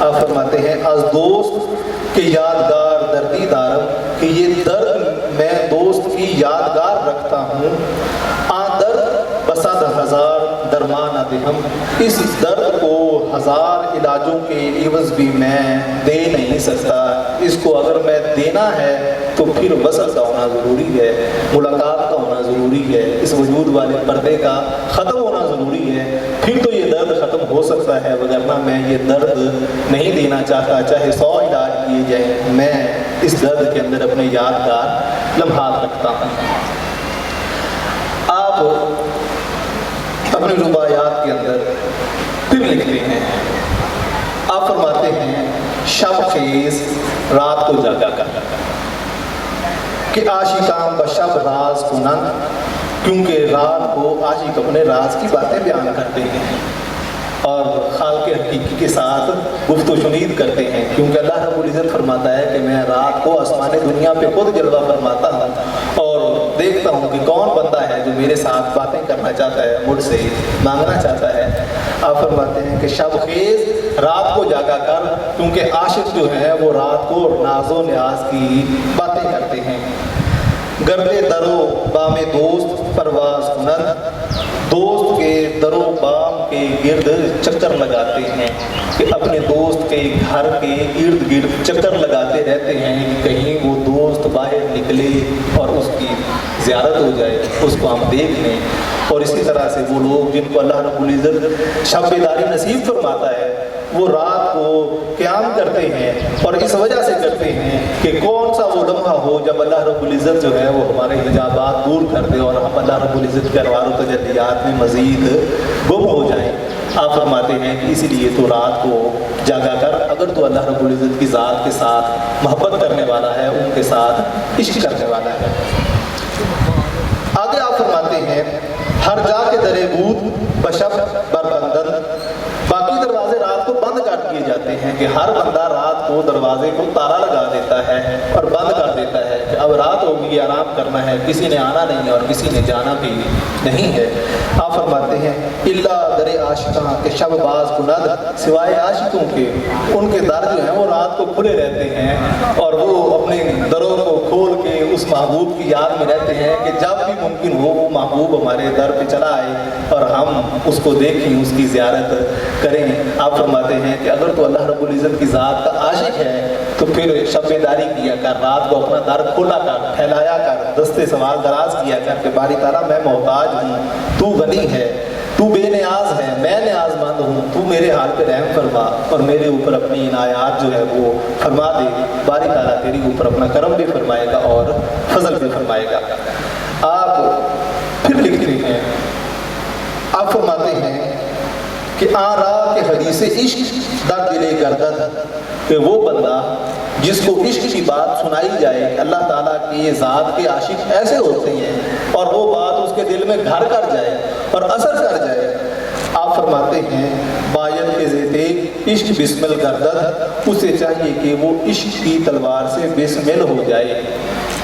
آپ فرماتے ہیں از دوست کے یادگار دردی دارم، کہ یہ درد میں دوست کی یادگار رکھتا ہوں، آ درد بصد ہزار درمان دہم، اس درد کو ہزار علاجوں کے عوض بھی میں دے نہیں سکتا، اس کو اگر میں دینا ہے تو پھر وصل کا ہونا ضروری ہے، ملاقات کا ہونا ضروری ہے، اس وجود والے پردے کا ختم ہونا ضروری ہے، پھر تو یہ درد ختم ہو سکتا ہے، وگرنہ میں یہ درد نہیں دینا چاہتا، چاہے 100 علاج کیے جائیں، میں اس درد کے اندر اپنے یادگار لمحات رکھتا ہوں۔ آپ اپنی رباعیات کے اندر پھر پھر لکھتے ہیں، آپ فرماتے ہیں شب خیز رات کو جاگا کر کہ عاشقاں بشب راز کنند، کیونکہ رات کو عاشق اپنے راز کی باتیں بیان کرتے ہیں اور خالق حقیقی کے ساتھ گفت و شنید کرتے ہیں، کیونکہ اللہ رب العزت فرماتا ہے کہ میں رات کو آسمان دنیا پہ خود جلوہ فرماتا ہوں اور دیکھتا ہوں کہ کون بندہ ہے جو میرے ساتھ باتیں کرنا چاہتا ہے، مجھ سے مانگنا چاہتا ہے۔ آپ فرماتے ہیں کہ شب خیز رات کو جاگا کر، کیونکہ عاشق جو ہیں وہ رات کو ناز و نیاز کی باتیں کرتے ہیں۔ گردے درو بام دوست پرواز کنند، دوست کے درو بام کے گرد چکر لگاتے ہیں کہ اپنے دوست کے گھر کے ارد گرد چکر لگاتے رہتے ہیں کہ کہیں وہ دوست باہر نکلے اور اس کی زیارت ہو جائے، اس کو ہم دیکھ لیں۔ اور اسی طرح سے وہ لوگ جن کو اللہ رب العزت شب بیداری نصیب فرماتا ہے، وہ رات کو قیام کرتے ہیں اور اس وجہ سے کرتے ہیں کہ کون سا وہ لمحہ ہو جب اللہ رب العزت جو ہے وہ ہمارے حجابات دور کر دے اور ہم اللہ رب العزت کے انوار و تجلیات میں مزید گم ہو جائیں۔ آپ فرماتے ہیں کہ اسی لیے تو رات کو جاگا کر، اگر تو اللہ رب العزت کی ذات کے ساتھ محبت کرنے والا ہے، ان کے ساتھ عشق کرنے والا ہے۔ آگے آپ فرماتے ہیں ہر جا کے درے بود بشب بربندن، باقی دروازے رات کو بند کر دیے جاتے ہیں کہ ہر بندہ رات کو دروازے کو تالا لگا دیتا ہے اور بند کر دیتا ہے کہ اب رات ہوگی، آرام کرنا ہے، کسی نے آنا نہیں ہے اور کسی نے جانا بھی نہیں ہے۔ آپ فرماتے ہیں اللہ در عاشقاں کے شب باز کند، سوائے عاشقوں کے ان کے در جو ہیں وہ رات کو کھلے رہتے ہیں اور وہ اپنے دروں کو کھول کے اس محبوب کی یاد میں رہتے ہیں کہ جب بھی ممکن ہو وہ محبوب ہمارے در پہ چلا آئے اور ہم اس کو دیکھیں، اس کی زیارت کریں۔ آپ فرماتے ہیں کہ اگر تو اللہ رب العزت کی ذات کا عاشق ہے تو پھر شب بیداری کیا کر، رات کو اپنا در کھولا کر، پھیلایا کر، دستے سوال دراز کیا کر کہ باری تعالیٰ میں محتاج ہوں، تو غنی ہے، تو بے نیاز ہے، میں نیاز مند ہوں، تو میرے حال پہ رحم فرما اور میرے اوپر اپنی عنایات جو ہے وہ فرما دے۔ باری تعالیٰ تیری اوپر اپنا کرم بھی فرمائے گا اور فضل بھی فرمائے گا۔ آپ پھر لکھتے ہیں، آپ فرماتے ہیں کہ آن راہ کے حدیث عشق در دل گردد، کہ وہ بندہ جس کو عشق کی بات سنائی جائے کہ اللہ تعالیٰ کی یہ ذات کے عاشق ایسے ہوتے ہیں اور وہ بات اس کے دل میں گھر کر جائے اور اثر کر جائے، آپ فرماتے ہیں باید کے زیتے عشق بسمل گردد، اسے چاہیے کہ وہ عشق کی تلوار سے بسمل ہو جائے،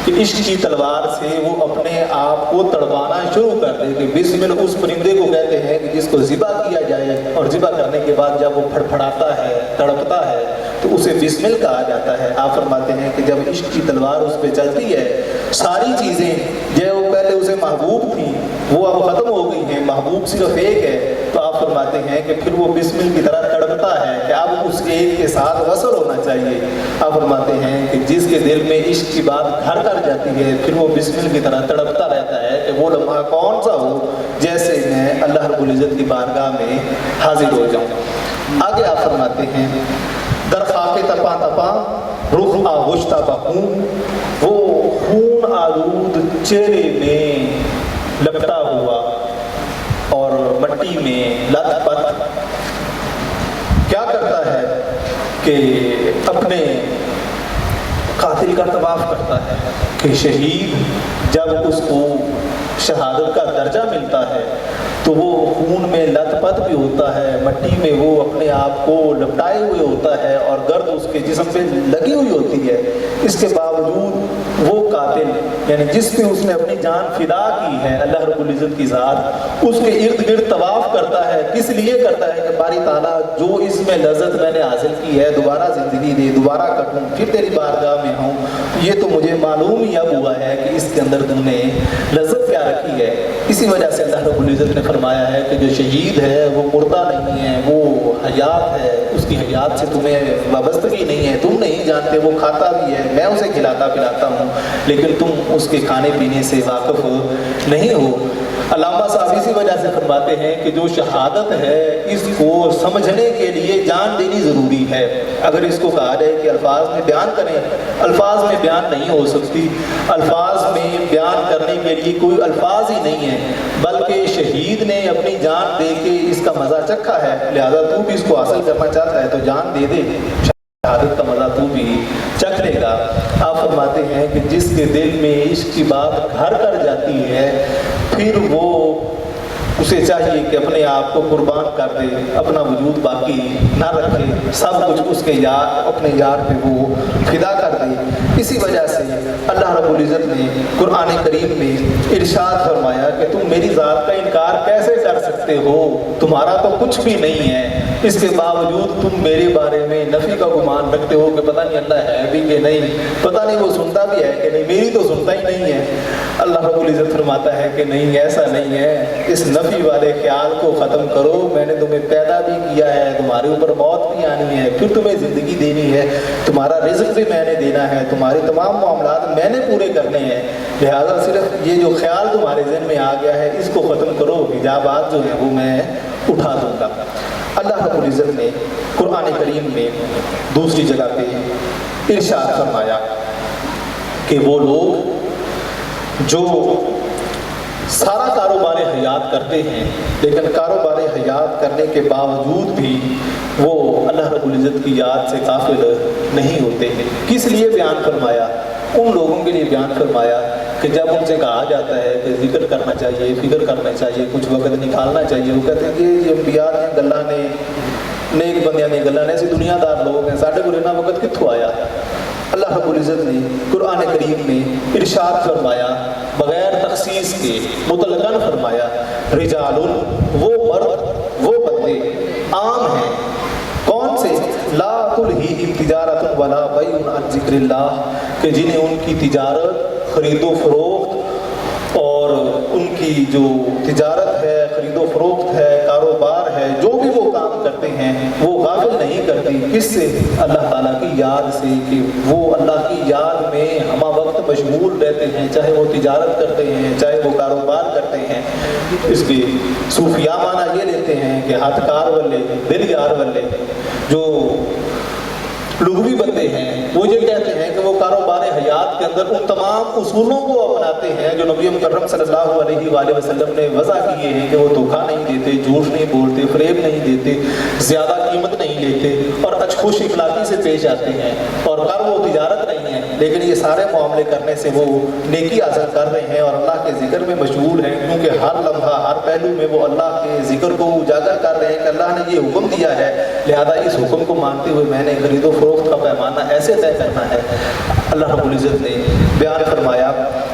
کہ عشق کی تلوار سے وہ اپنے آپ کو تڑوانا شروع کر دے کہ بسمل اس پرندے کو کہتے ہیں کہ جس کو ذبح کیا جائے اور ذبح کرنے کے بعد جب وہ پھڑپھڑاتا ہے، تڑپتا ہے تو اسے بسمل کہا جاتا ہے۔ آپ فرماتے ہیں کہ جب عشق کی تلوار اس پہ چلتی ہے، ساری چیزیں جو پہلے اسے محبوب تھیں وہ اب ختم ہو گئی ہیں، محبوب صرف ایک ہے، تو آپ فرماتے ہیں کہ پھر وہ بسمل کی طرح تڑپتا ہے کہ اب اس ایک کے ساتھ وصل ہونا چاہیے۔ آپ فرماتے ہیں کہ جس کے دل میں عشق کی بات گھر کر جاتی ہے پھر وہ بسمل کی طرح تڑپتا رہتا ہے کہ وہ لمحہ کون سا ہو جیسے میں اللہ رب العزت کی بارگاہ میں حاضر ہو جاؤں۔ آگے آپ فرماتے ہیں در خاک تپا تپا رخ آغشتہ بخون، وہ خون آلود چہرے میں لپٹا ہوا اور مٹی میں لت پت کیا کرتا ہے کہ اپنے قاتل کا طواف کرتا ہے کہ شہید جب اس کو شہادت کا درجہ ملتا ہے تو وہ خون میں لت پت بھی ہوتا ہے، مٹی میں وہ اپنے آپ کو لپٹائے ہوئے ہوتا ہے اور گرد اس کے جسم پہ لگی ہوئی ہوتی ہے، اس کے باوجود وہ قاتل یعنی جس پہ اس نے اپنی جان فدا کی ہے اللہ رب العزت کی ذات، اس کے ارد گرد طواف کرتا ہے۔ کس لیے کرتا ہے کہ باری تعالیٰ جو اس میں لذت میں نے حاصل کی ہے دوبارہ زندگی دے، دوبارہ کٹوں، پھر تیری بارگاہ میں ہوں، یہ تو مجھے معلوم ہی اب ہوا ہے کہ اس کے اندر تم نے لذت کیا رکھی ہے۔ اسی وجہ سے اللہ رب العزت نے فرمایا ہے کہ جو شہید ہے وہ مردہ نہیں ہے، وہ حیات ہے، اس کی حیات سے تمہیں وابستگی نہیں ہے، تم نہیں جانتے وہ کھاتا بھی ہے، میں اسے کھلاتا پلاتا ہوں لیکن تم اس کے کھانے پینے سے واقف نہیں ہو۔ علامہ صاحب اسی وجہ سے فرماتے ہیں کہ جو شہادت ہے اس کو سمجھنے کے لیے جان دینی ضروری ہے۔ اگر اس کو کہا جائے کہ الفاظ میں بیان کریں، الفاظ میں بیان نہیں ہو سکتی، الفاظ میں بیان کرنے کے لیے کوئی الفاظ ہی نہیں ہے، بلکہ بلکہ شہید نے اپنی جان دے کے اس کا مزہ چکھا ہے، لہذا تو بھی اس کو حاصل کرنا چاہتا ہے تو جان دے دے، شہادت کا مزہ تو بھی چکھ لے گا۔ آپ فرماتے ہیں کہ جس کے دل میں عشق کی بات گھر کر جاتی ہے پھر وہ اسے چاہیے کہ اپنے آپ کو قربان کر دے، اپنا وجود باقی نہ رکھے، سب کچھ اس کے یار اپنے یار پہ وہ فدا کر دے۔ اسی وجہ سے اللہ رب العزت نے قرآن کریم میں ارشاد فرمایا کہ تم میری ذات کا انکار کیسے کر سکتے ہو، تمہارا تو کچھ بھی نہیں ہے، اس کے باوجود تم میرے بارے میں نفی کا گمان رکھتے ہو کہ پتہ نہیں اللہ ہے بھی کہ نہیں، پتہ نہیں وہ سنتا بھی ہے کہ نہیں، میری تو سنتا ہی نہیں ہے۔ اللہ رب العزت فرماتا ہے کہ نہیں، ایسا نہیں ہے، اس نفی والے خیال کو ختم کرو، میں نے تمہیں پیدا بھی کیا ہے، تمہارے اوپر موت بھی آنی ہے، پھر تمہیں زندگی دینی ہے، تمہارا رزق بھی میں نے دینا ہے، تمہارے تمام معاملات میں نے پورے کرنے ہیں، لہٰذا صرف یہ جو خیال تمہارے ذہن میں آ گیا ہے اس کو ختم کرو، حجابات جو ہیں وہ میں اٹھا دوں گا۔ اللہ رب العزت نے قرآن کریم میں دوسری جگہ پہ ارشاد فرمایا کہ وہ لوگ جو سارا کاروبار حیات کرتے ہیں لیکن کاروبار حیات کرنے کے باوجود بھی وہ اللہ رب العزت کی یاد سے غافل نہیں ہوتے ہیں، کس لیے بیان فرمایا؟ ان لوگوں کے لیے بیان فرمایا کہ جب ان سے کہا جاتا ہے کہ ذکر کرنا چاہیے، فکر کرنا چاہیے، کچھ وقت نکالنا چاہیے، وہ کہتے ہیں کہ یہ انبیاء نے گلاں نے نیک بندیاں نے گلاں نے ایسے دنیا دار لوگ ہیں، ساڈے کول اتنا وقت کتھوں آیا؟ اللہ رب العزت نے قرآن کریم میں ارشاد فرمایا بغیر تخصیص کے مطلقاً فرمایا، رجال، وہ مرد وہ بندے عام ہیں، کون سے؟ لا تلہیہم تجارت ولا بیع عن ذکر اللہ، کہ جنہیں ان کی تجارت، خرید و فروخت اور ان کی جو تجارت ہے، خرید و فروخت ہے، کاروبار ہے، جو بھی وہ کام کرتے ہیں وہ غافل نہیں کرتی، کس سے؟ اللہ تعالیٰ کی یاد سے، کہ وہ اللہ کی یاد میں ہمہ وقت مشغول رہتے ہیں، چاہے وہ تجارت کرتے ہیں، چاہے وہ کاروبار کرتے ہیں۔ اس کے صوفیاء معنی یہ لیتے ہیں کہ ہاتھ کار والے، دل یار والے، جو لغوی بندے ہیں وہ یہ کہتے ہیں کہ وہ کاروبار حیات کے اندر ان تمام اصولوں کو اپناتے ہیں جو نبی مکرم صلی اللہ علیہ وآلہ وسلم نے وضع کیے ہیں، کہ وہ دھوکہ نہیں دیتے، جھوٹ نہیں بولتے، فریب نہیں دیتے، زیادہ قیمت نہیں لیتے اور خوش اخلاقی سے پیش آتے ہیں، اور کر وہ تجارت نہیں ہے لیکن یہ سارے معاملے کرنے سے وہ نیکی حاصل کر رہے ہیں اور اللہ کے ذکر میں مشغول ہیں، کیونکہ ہر لمحہ ہر پہلو میں وہ اللہ کے ذکر کو اجاگر کر رہے ہیں کہ اللہ نے یہ حکم دیا ہے، لہذا اس حکم کو مانتے ہوئے میں نے خرید و فروخت کا پیمانہ ایسے طے کرنا ہے۔ اللہ رب العزت نے بیان فرمایا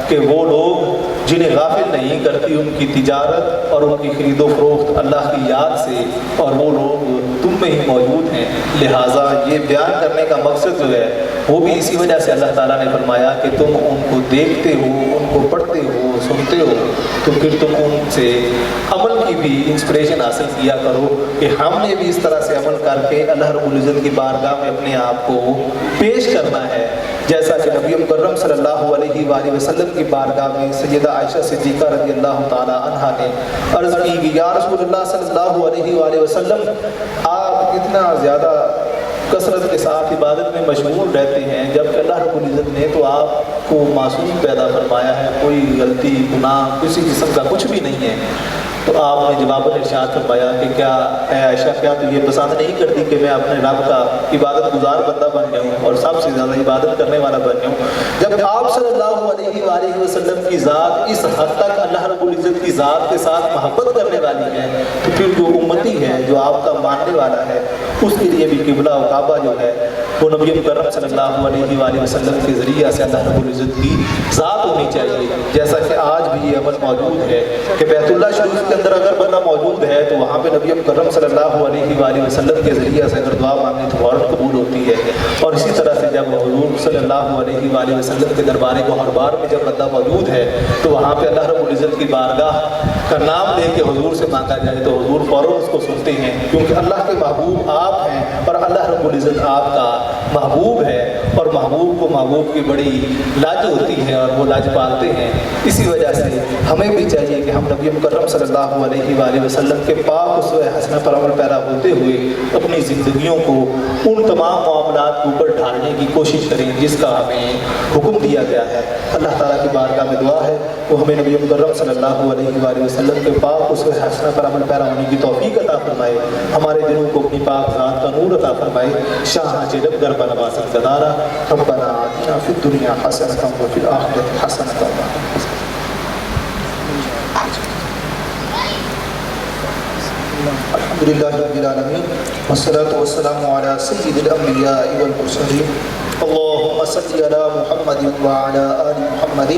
کہ وہ لوگ جنہیں غافل نہیں کرتی ان کی تجارت اور ان کی خرید و فروخت اللہ کی یاد سے، اور وہ لوگ تم میں ہی موجود ہیں، لہٰذا یہ بیان کرنے کا مقصد جو ہے وہ بھی اسی وجہ سے اللہ تعالیٰ نے فرمایا کہ تم ان کو دیکھتے ہو، ان کو پڑھتے ہو، سنتے ہو، تو پھر تم ان سے عمل کی بھی انسپریشن حاصل کیا کرو کہ ہم نے بھی اس طرح سے عمل کر کے اللہ رب العزت کی بارگاہ میں اپنے آپ کو پیش کرنا ہے، جیسا کہ نبی مکرم صلی اللہ علیہ وآلہ وسلم کی بارگاہ میں سیدہ عائشہ صدیقہ رضی اللہ تعالی عنہا نے عرض کی کہ یا رسول اللہ صلی اللہ علیہ وآلہ وسلم، آپ اتنا زیادہ کثرت کے ساتھ عبادت میں مشغول رہتے ہیں جبکہ اللہ رب العزت نے تو آپ کو معصوم پیدا فرمایا ہے، کوئی غلطی گناہ کسی قسم کا کچھ بھی نہیں ہے، تو آپ نے جواب ارشاد فرمایا کہ کیا اے عائشہ، کیا تو یہ پسند نہیں کرتی کہ میں اپنے رب کا عبادت گزار بندہ بن جاؤں اور سب سے زیادہ عبادت کرنے والا بن جاؤں؟ جب آپ صلی اللہ علیہ وآلہ وسلم کی ذات اس حد تک اللہ رب العزت کی ذات کے ساتھ محبت کرنے والی ہے تو پھر جو امتی ہے، جو آپ کا ماننے والا ہے، اس کے لیے بھی قبلہ و کعبہ جو ہے وہ نبی مکرم صلی اللہ علیہ وآلہ وسلم کے ذریعہ سے اللہ رب العزت کی ذات ہونی چاہیے، جیسا کہ آج بھی یہ عمل موجود ہے کہ بیت اللہ شریف کے اندر اگر بندہ موجود ہے تو وہاں پہ نبی مکرم صلی اللہ علیہ وآلہ وسلم کے ذریعہ سے اگر دعا مانگے تو فوراً قبول ہوتی ہے، اور اسی طرح سے جب حضور صلی اللہ علیہ وآلہ وسلم کے دربار گوہربار میں جب بندہ موجود ہے تو وہاں پہ اللہ رب العزت کی بارگاہ کا نام لے کے حضور سے مانگا جائے تو حضور فوراً اس کو سنتے ہیں، کیونکہ اللہ کے محبوب آپ ہیں اور اللہ رب العزت آپ کا محبوب ہے اور محبوب کو محبوب کی بڑی لاج ہوتی ہے اور وہ لاج پالتے ہیں۔ اسی وجہ سے ہمیں بھی چاہیے کہ ہم نبی مکرم صلی اللہ علیہ وآلہ وسلم کے پاک اسوہ حسنہ پر عمل پیرا ہوتے ہوئے اپنی زندگیوں کو ان تمام معاملات کے اوپر ڈھالنے کی کوشش کریں جس کا ہمیں حکم دیا گیا ہے۔ اللہ تعالیٰ کی بارگاہ میں دعا ہے وہ ہمیں نبی مکرم صلی اللہ علیہ وآلہ وسلم کے پاک اسوہ حسنہ پر عمل پیرا ہونے کی توفیق عطا فرمائے، ہمارے دلوں کو اپنی پاک ذات کا نور عطا فرمائے۔ شاہ جلب گربہ نوازت زدارہ ربنا آتنا فی الدنیا حسنۃ وفی الآخرۃ حسنۃ الحمد للہ رب العالمین والصلاة والسلام علی سید الانبیاء والمرسلین اللهم صل على محمد وعلى آل محمد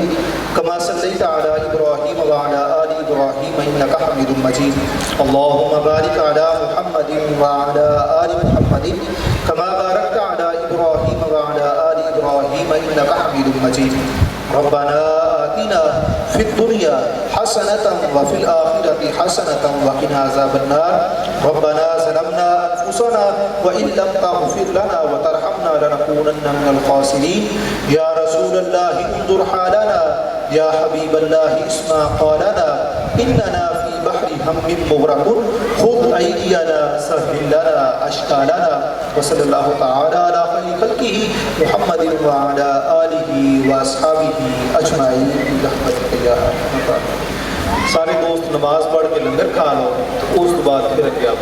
كما صليت على إبراهيم وعلى آل إبراهيم إنك حميد مجيد اللهم بارك على محمد وعلى آل محمد كما باركت على إبراهيم وعلى آل إبراهيم إنك حميد مجيد ربنا آتنا في الدنيا حسنة وفي الآخرة حسنة وقنا عذاب النار ربنا ظلمنا أنفسنا وإن لم تغفر لنا وترحمنا لنكونن من الخاسرين يا رسول الله انظر حالنا يا حبيب الله اسمع قالنا إننا في بحر هم مغرق خذ أيدينا سهل لنا أشكالنا وصلى الله تعالى على خير خلقه محمد وعلى آله وأصحابه أجمعين برحمتك يا أرحم الراحمين۔ سارے دوست نماز پڑھ کے لنگر کھا لو تو اس بعد پھر اگے آپ